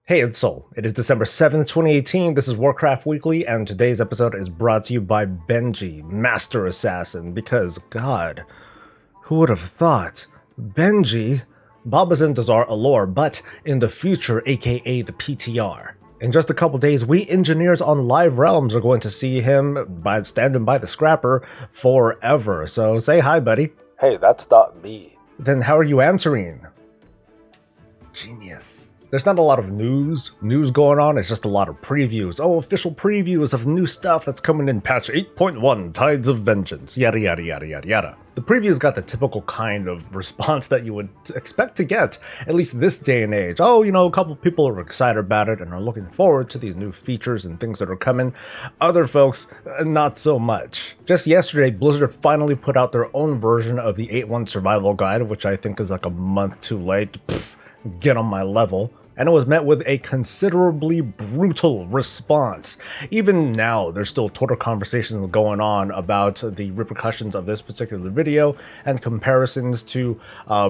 Hey, it's Soul. It is December 7th, 2018. This is Warcraft Weekly, and today's episode is brought to you by Benji, Master Assassin, because, God, who would have thought? Benji? Baba's in Dazar'alor, but in the future, aka the PTR. In just a couple days, we engineers on Live Realms are going to see him standing by the scrapper forever, so say hi, buddy. Hey, that's not me. Then how are you answering? Genius. There's not a lot of news going on, it's just a lot of previews. Oh, official previews of new stuff that's coming in patch 8.1, Tides of Vengeance, yada yada yada yada yada. The previews got the typical kind of response that you would expect to get, at least this day and age. Oh, you know, a couple people are excited about it and are looking forward to these new features and things that are coming. Other folks, not so much. Just yesterday, Blizzard finally put out their own version of the 8.1 survival guide, which I think is like a month too late. Get on my level. And it was met with a considerably brutal response. Even now, there's still Twitter conversations going on about the repercussions of this particular video and comparisons to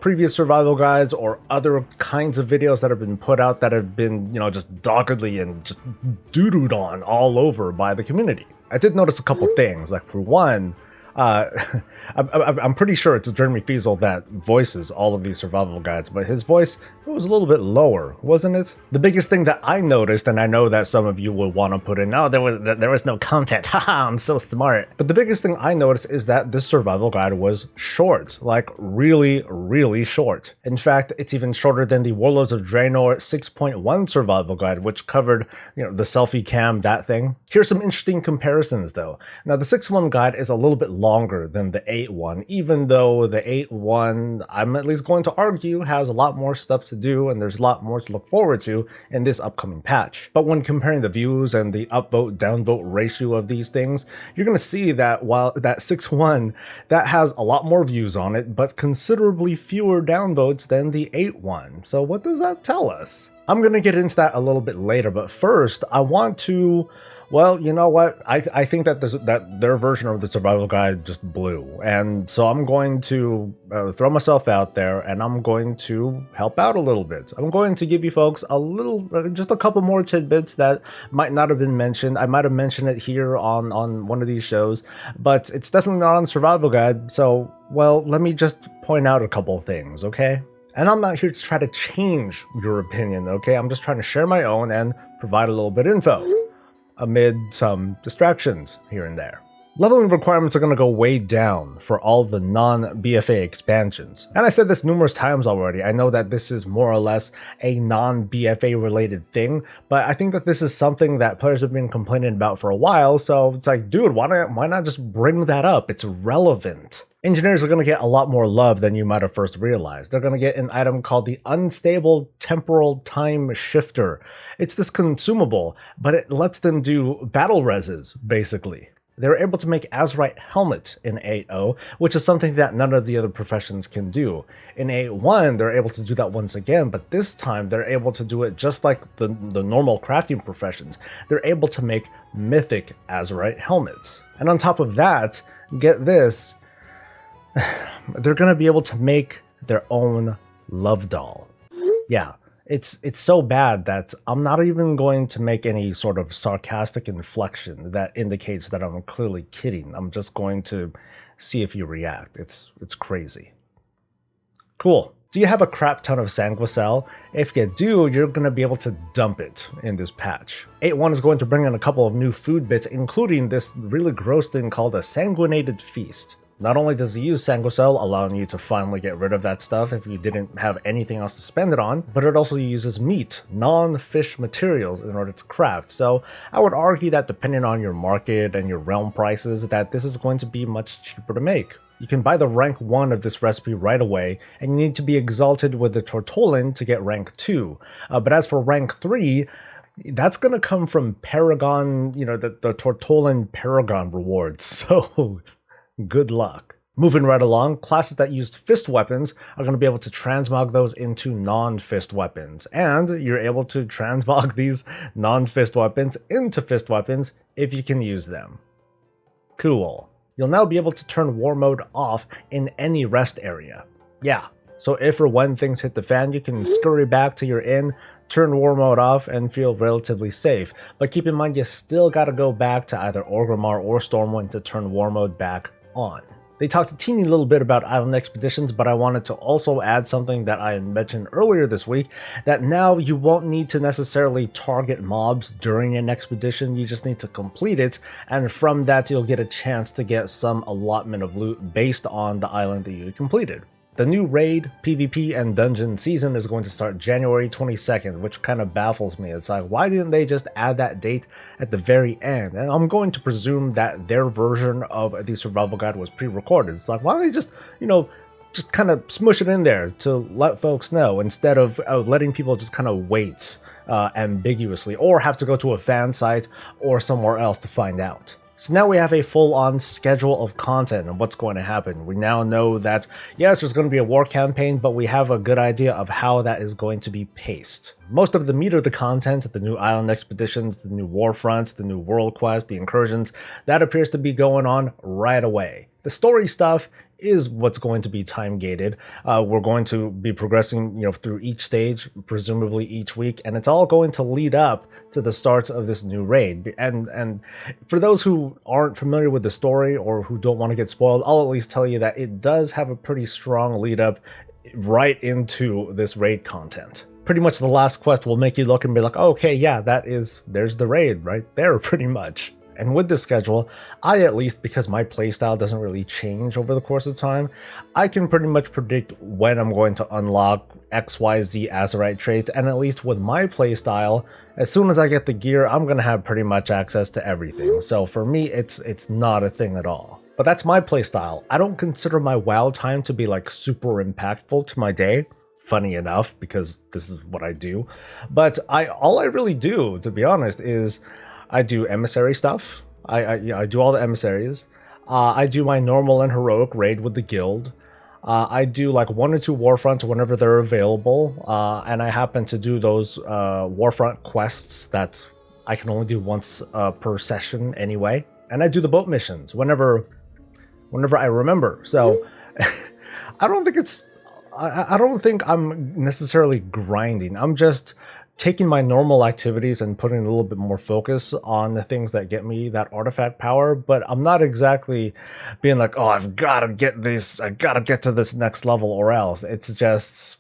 previous survival guides or other kinds of videos that have been put out that have been, you know, just doggedly and just doo-dooed on all over by the community. I did notice a couple things, like for one, I'm pretty sure it's Jeremy Fiesel that voices all of these survival guides, but his voice, it was a little bit lower, wasn't it? The biggest thing that I noticed, and I know that some of you will want to put in, no, there was no content, haha, I'm so smart. But the biggest thing I noticed is that this survival guide was short, like really, really short. In fact, it's even shorter than the Warlords of Draenor 6.1 survival guide, which covered, you know, the selfie cam, that thing. Here's some interesting comparisons though. Now the 6.1 guide is a little bit longer than the 8.1, even though the 8.1, I'm at least going to argue, has a lot more stuff to do and there's a lot more to look forward to in this upcoming patch. But when comparing the views and the upvote downvote ratio of these things, you're going to see that while that 6.1, that has a lot more views on it, but considerably fewer downvotes than the 8.1. So what does that tell us? I'm going to get into that a little bit later, but first I want to, well, you know what? I think that their version of the survival guide just blew. And so I'm going to throw myself out there and I'm going to help out a little bit. I'm going to give you folks a little, just a couple more tidbits that might not have been mentioned. I might have mentioned it here on one of these shows, but it's definitely not on the survival guide. So, well, let me just point out a couple things, okay? And I'm not here to try to change your opinion, okay? I'm just trying to share my own and provide a little bit of info amid some distractions here and there. Leveling requirements are going to go way down for all the non-BFA expansions. And I said this numerous times already. I know that this is more or less a non-BFA related thing, but I think that this is something that players have been complaining about for a while, so it's like, dude, why not just bring that up? It's relevant. Engineers are going to get a lot more love than you might have first realized. They're going to get an item called the Unstable Temporal Time Shifter. It's this consumable, but it lets them do battle reses, basically. They were able to make Azeroth Helmet in 8.0, which is something that none of the other professions can do. In 8.1, they're able to do that once again, but this time they're able to do it just like the normal crafting professions. They're able to make mythic Azeroth Helmets. And on top of that, get this, they're going to be able to make their own love doll. Yeah, it's so bad that I'm not even going to make any sort of sarcastic inflection that indicates that I'm clearly kidding. I'm just going to see if you react. It's crazy. Cool. Do you have a crap ton of Sanguine? If you do, you're going to be able to dump it in this patch. 8.1 is going to bring in a couple of new food bits, including this really gross thing called a Sanguine Aid Feast. Not only does it use Sanguine, allowing you to finally get rid of that stuff if you didn't have anything else to spend it on, but it also uses meat, non-fish materials in order to craft. So I would argue that depending on your market and your realm prices, that this is going to be much cheaper to make. You can buy the rank 1 of this recipe right away, and you need to be exalted with the Tortollan to get rank 2. But as for rank 3, that's going to come from Paragon, you know, the Tortollan Paragon rewards. So good luck. Moving right along, classes that used fist weapons are going to be able to transmog those into non-fist weapons. And you're able to transmog these non-fist weapons into fist weapons if you can use them. Cool. You'll now be able to turn war mode off in any rest area. Yeah, so if or when things hit the fan, you can scurry back to your inn, turn war mode off and feel relatively safe. But keep in mind, you still gotta go back to either Orgrimmar or Stormwind to turn war mode back on. They talked a teeny little bit about island expeditions, but I wanted to also add something that I mentioned earlier this week, that now you won't need to necessarily target mobs during an expedition, you just need to complete it, and from that you'll get a chance to get some allotment of loot based on the island that you completed. The new raid, PvP, and dungeon season is going to start January 22nd, which kind of baffles me. It's like, why didn't they just add that date at the very end? And I'm going to presume that their version of the survival guide was pre-recorded. It's like, why don't they just, just kind of smush it in there to let folks know instead of letting people just kind of wait ambiguously or have to go to a fan site or somewhere else to find out. So now we have a full-on schedule of content and what's going to happen. We now know that, yes, there's going to be a war campaign, but we have a good idea of how that is going to be paced. Most of the meat of the content, the new island expeditions, the new war fronts, the new world quest, the incursions, that appears to be going on right away. The story stuff is what's going to be time gated. We're going to be progressing, through each stage, presumably each week, and it's all going to lead up to the start of this new raid. And for those who aren't familiar with the story or who don't want to get spoiled, I'll at least tell you that it does have a pretty strong lead up right into this raid content. Pretty much the last quest will make you look and be like, oh, okay, yeah, there's the raid right there, pretty much. And with this schedule, I at least, because my playstyle doesn't really change over the course of time, I can pretty much predict when I'm going to unlock XYZ Azerite traits, and at least with my playstyle, as soon as I get the gear, I'm going to have pretty much access to everything. So for me, it's not a thing at all. But that's my playstyle. I don't consider my WoW time to be like super impactful to my day. Funny enough, because this is what I do. But all I really do, to be honest, is I do emissary stuff. I do all the emissaries. I do my normal and heroic raid with the guild. I do like 1 or 2 warfronts whenever they're available, and I happen to do those warfront quests that I can only do once per session anyway. And I do the boat missions whenever I remember. So I don't think I'm necessarily grinding. I'm just taking my normal activities and putting a little bit more focus on the things that get me that artifact power, but I'm not exactly being like, oh, I've got to get this, I got to get to this next level or else. It's just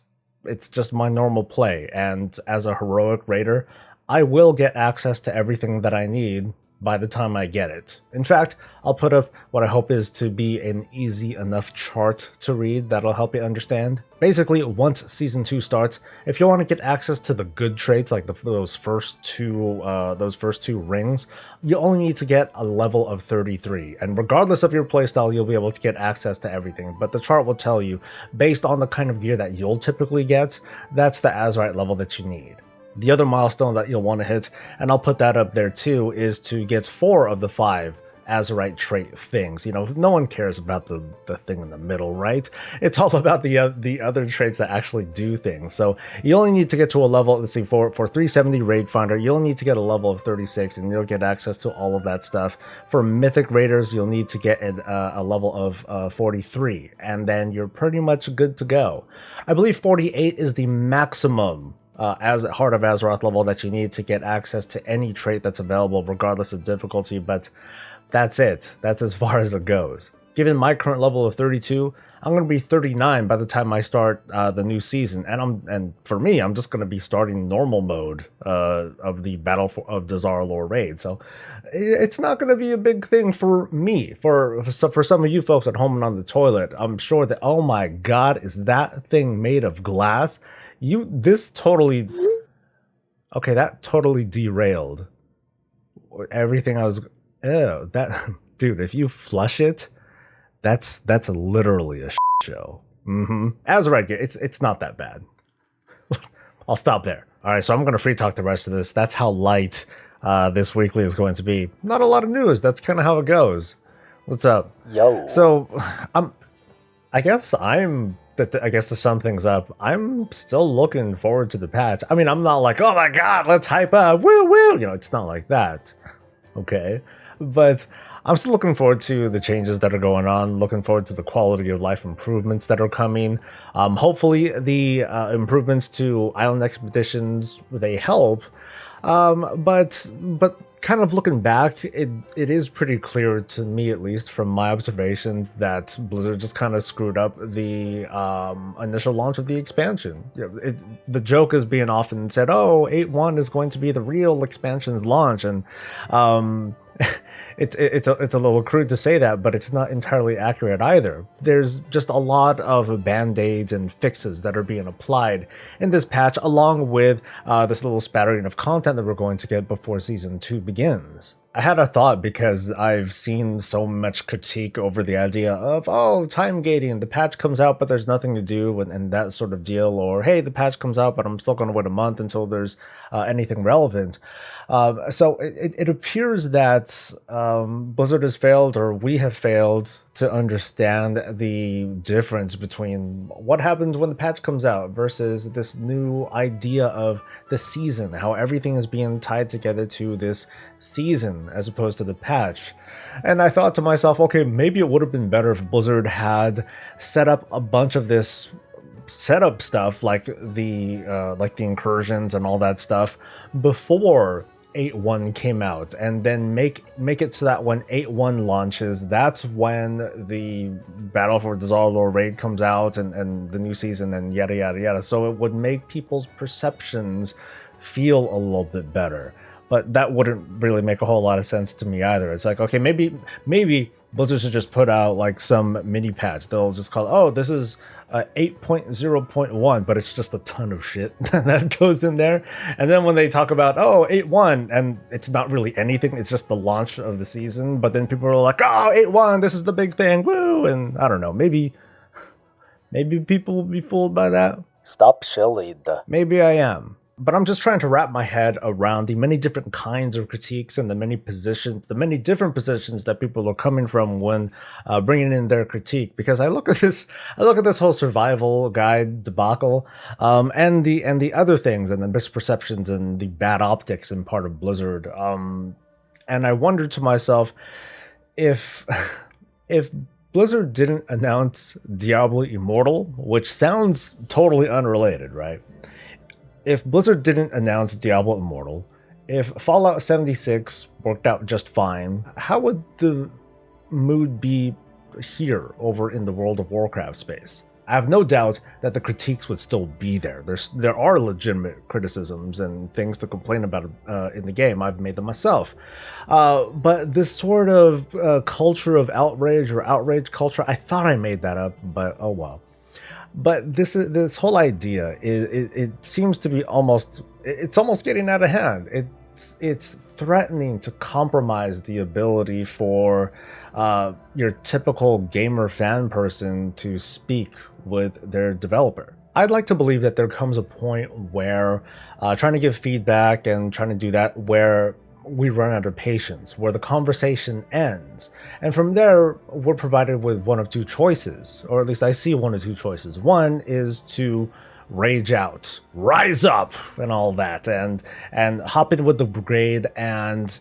my normal play, and as a heroic raider, I will get access to everything that I need by the time I get it. In fact, I'll put up what I hope is to be an easy enough chart to read that'll help you understand. Basically, once Season 2 starts, if you want to get access to the good traits, like those first two rings, you only need to get a level of 33. And regardless of your playstyle, you'll be able to get access to everything. But the chart will tell you, based on the kind of gear that you'll typically get, that's the Azerite level that you need. The other milestone that you'll want to hit, and I'll put that up there too, is to get 4 of the 5 Azerite trait things. No one cares about the thing in the middle, right? It's all about the other traits that actually do things. So you only need to get to a level, let's see, for 370 Raid Finder, you'll need to get a level of 36, and you'll get access to all of that stuff. For Mythic Raiders, you'll need to get a level of 43, and then you're pretty much good to go. I believe 48 is the maximum as Heart of Azeroth level that you need to get access to any trait that's available regardless of difficulty, but that's it. That's as far as it goes. Given my current level of 32, I'm going to be 39 by the time I start the new season, and for me, I'm just going to be starting normal mode of the Battle of Dazar'alor raid, so it's not going to be a big thing for me. For some of you folks at home and on the toilet, I'm sure that, oh my god, is that thing made of glass? That totally derailed everything I was. Ew, dude, if you flush it, that's literally a show. Azerite gear, it's not that bad. I'll stop there. All right, so I'm gonna free talk the rest of this. That's how light this weekly is going to be. Not a lot of news. That's kind of how it goes. What's up? Yo. So, I guess to sum things up, I'm still looking forward to the patch. I mean, I'm not like, oh my god, let's hype up, woo woo. It's not like that. Okay. But I'm still looking forward to the changes that are going on, looking forward to the quality of life improvements that are coming. Hopefully the improvements to island expeditions, they help. But kind of looking back, it is pretty clear to me, at least from my observations, that Blizzard just kind of screwed up the initial launch of the expansion. The joke is being often said, "Oh, 8.1 is going to be the real expansion's launch," and it's a little crude to say that, but it's not entirely accurate either. There's just a lot of band-aids and fixes that are being applied in this patch, along with this little spattering of content that we're going to get before Season 2 begins. I had a thought because I've seen so much critique over the idea of, oh, time gating, the patch comes out but there's nothing to do, and that sort of deal, or hey, the patch comes out but I'm still going to wait a month until there's anything relevant. So it appears that Blizzard has failed, or we have failed, to understand the difference between what happens when the patch comes out versus this new idea of the season, how everything is being tied together to this season as opposed to the patch. And I thought to myself, okay, maybe it would have been better if Blizzard had set up a bunch of this setup stuff, like the incursions and all that stuff, before 8.1 came out, and then make it so that when 8.1 launches, that's when the Battle of Dazar'alor raid comes out, and the new season, and yada yada yada. So it would make people's perceptions feel a little bit better. But that wouldn't really make a whole lot of sense to me either. It's like, okay, maybe Blizzard should just put out like some mini patch. They'll just call it, oh, this is 8.0.1, but it's just a ton of shit that goes in there. And then when they talk about, oh, 8.1, and it's not really anything, it's just the launch of the season, but then people are like, oh, 8.1, this is the big thing, woo! And I don't know, maybe people will be fooled by that. Stop shilling. Maybe I am. But I'm just trying to wrap my head around the many different kinds of critiques and the many different positions that people are coming from when bringing in their critique. Because I look at this whole survival guide debacle, and the other things, and the misperceptions and the bad optics in part of Blizzard. And I wondered to myself, if Blizzard didn't announce Diablo Immortal, which sounds totally unrelated, right? If Blizzard didn't announce Diablo Immortal, if Fallout 76 worked out just fine, how would the mood be here over in the World of Warcraft space? I have no doubt that the critiques would still be there. There are legitimate criticisms and things to complain about in the game. I've made them myself. But this sort of culture of outrage, or outrage culture, I thought I made that up, but oh well. But this whole idea, it seems to be almost getting out of hand. It's threatening to compromise the ability for your typical gamer fan person to speak with their developer. I'd like to believe that there comes a point where trying to give feedback and trying to do that, where we run out of patience, where the conversation ends. And from there, we're provided with one of two choices, or at least I see one of two choices. One is to rage out, rise up, and all that, and hop in with the brigade and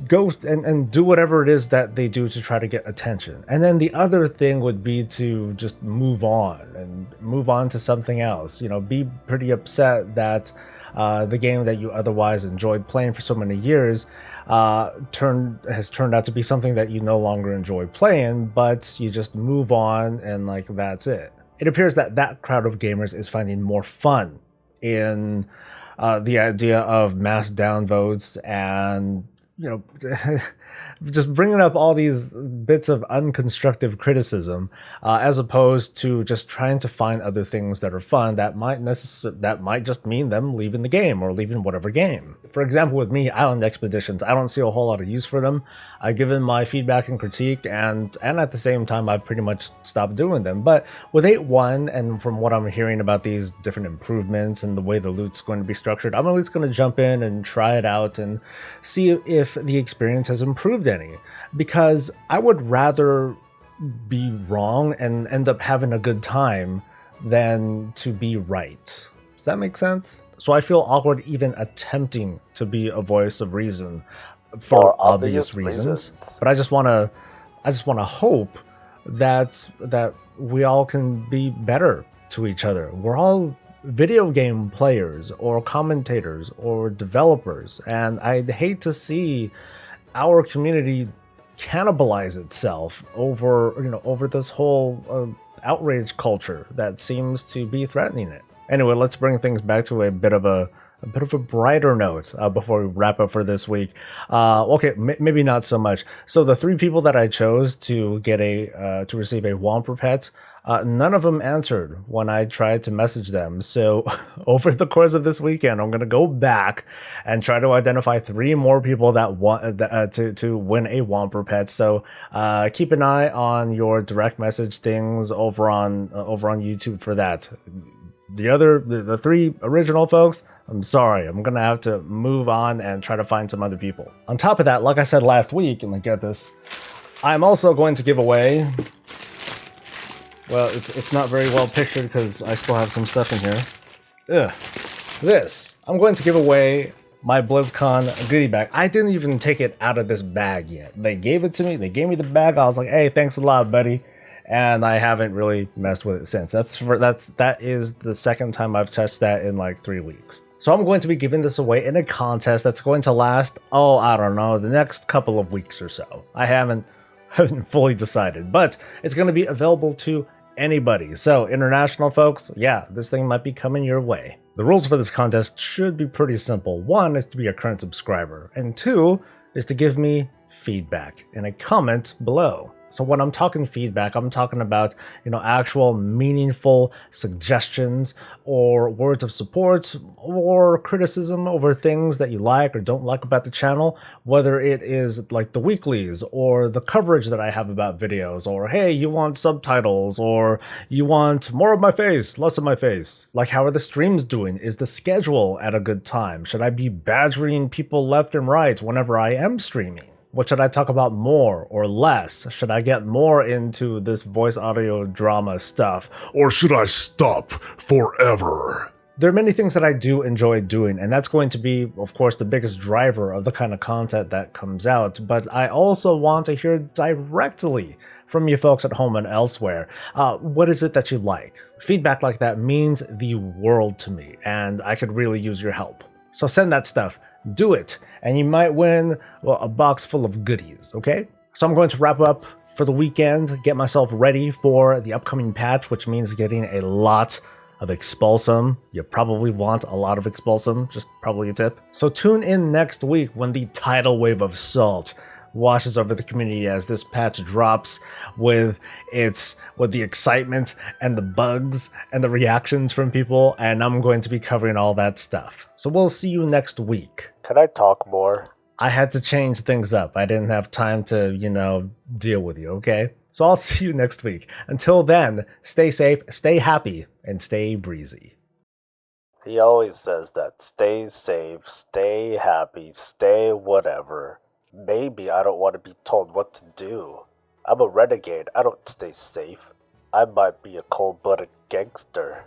go and do whatever it is that they do to try to get attention. And then the other thing would be to just move on to something else. You know, be pretty upset that the game that you otherwise enjoyed playing for so many years has turned out to be something that you no longer enjoy playing, but you just move on, and like that's it. It appears that that crowd of gamers is finding more fun in the idea of mass downvotes and, you know, just bringing up all these bits of unconstructive criticism, as opposed to just trying to find other things that are fun that might just mean them leaving the game, or leaving whatever game. For example, with me, island expeditions, I don't see a whole lot of use for them. I've given my feedback and critique, and at the same time, I've pretty much stopped doing them. But with 8.1, and from what I'm hearing about these different improvements and the way the loot's going to be structured, I'm at least going to jump in and try it out and see if the experience has improved any. Because I would rather be wrong and end up having a good time than to be right. Does that make sense? So I feel awkward even attempting to be a voice of reason for obvious reasons. But I just want to hope that we all can be better to each other. We're all video game players or commentators or developers, and I'd hate to see our community cannibalize itself over this whole outrage culture that seems to be threatening it. Anyway, let's bring things back to a bit of a brighter note before we wrap up for this week. Okay, maybe not so much. So the 3 people that I chose to get to receive a Womper pet, none of them answered when I tried to message them. So over the course of this weekend, I'm gonna go back and try to identify 3 more people that want to win a Womper pet. So keep an eye on your direct message things over on YouTube for that. The 3 original folks, I'm sorry, I'm gonna have to move on and try to find some other people. On top of that, like I said last week, and get this, I'm also going to give away, well, it's not very well pictured because I still have some stuff in here. This. I'm going to give away my BlizzCon goodie bag. I didn't even take it out of this bag yet. They gave it to me, they gave me the bag, I was like, hey, thanks a lot, buddy. And I haven't really messed with it since. That is the second time I've touched that in like 3 weeks. So I'm going to be giving this away in a contest that's going to last, I don't know, the next couple of weeks or so. I haven't fully decided, but it's going to be available to anybody. So international folks, yeah, this thing might be coming your way. The rules for this contest should be pretty simple. 1 is to be a current subscriber, and 2 is to give me feedback in a comment below. So when I'm talking feedback, I'm talking about, actual meaningful suggestions or words of support or criticism over things that you like or don't like about the channel, whether it is like the weeklies or the coverage that I have about videos, or hey, you want subtitles, or you want more of my face, less of my face. Like, how are the streams doing? Is the schedule at a good time? Should I be badgering people left and right whenever I am streaming? What should I talk about more or less? Should I get more into this voice audio drama stuff? Or should I stop forever? There are many things that I do enjoy doing, and that's going to be, of course, the biggest driver of the kind of content that comes out. But I also want to hear directly from you folks at home and elsewhere. What is it that you like? Feedback like that means the world to me, and I could really use your help. So send that stuff. Do it, and you might win, well, a box full of goodies, okay? So I'm going to wrap up for the weekend, get myself ready for the upcoming patch, which means getting a lot of Expulsum. You probably want a lot of Expulsum, just probably a tip. So tune in next week when the tidal wave of salt washes over the community as this patch drops with the excitement and the bugs and the reactions from people, and I'm going to be covering all that stuff. So we'll see you next week. Can I talk more? I had to change things up. I didn't have time to, deal with you, okay? So I'll see you next week. Until then, stay safe, stay happy, and stay breezy. He always says that. Stay safe, stay happy, stay whatever. Maybe I don't want to be told what to do. I'm a renegade. I don't stay safe. I might be a cold-blooded gangster.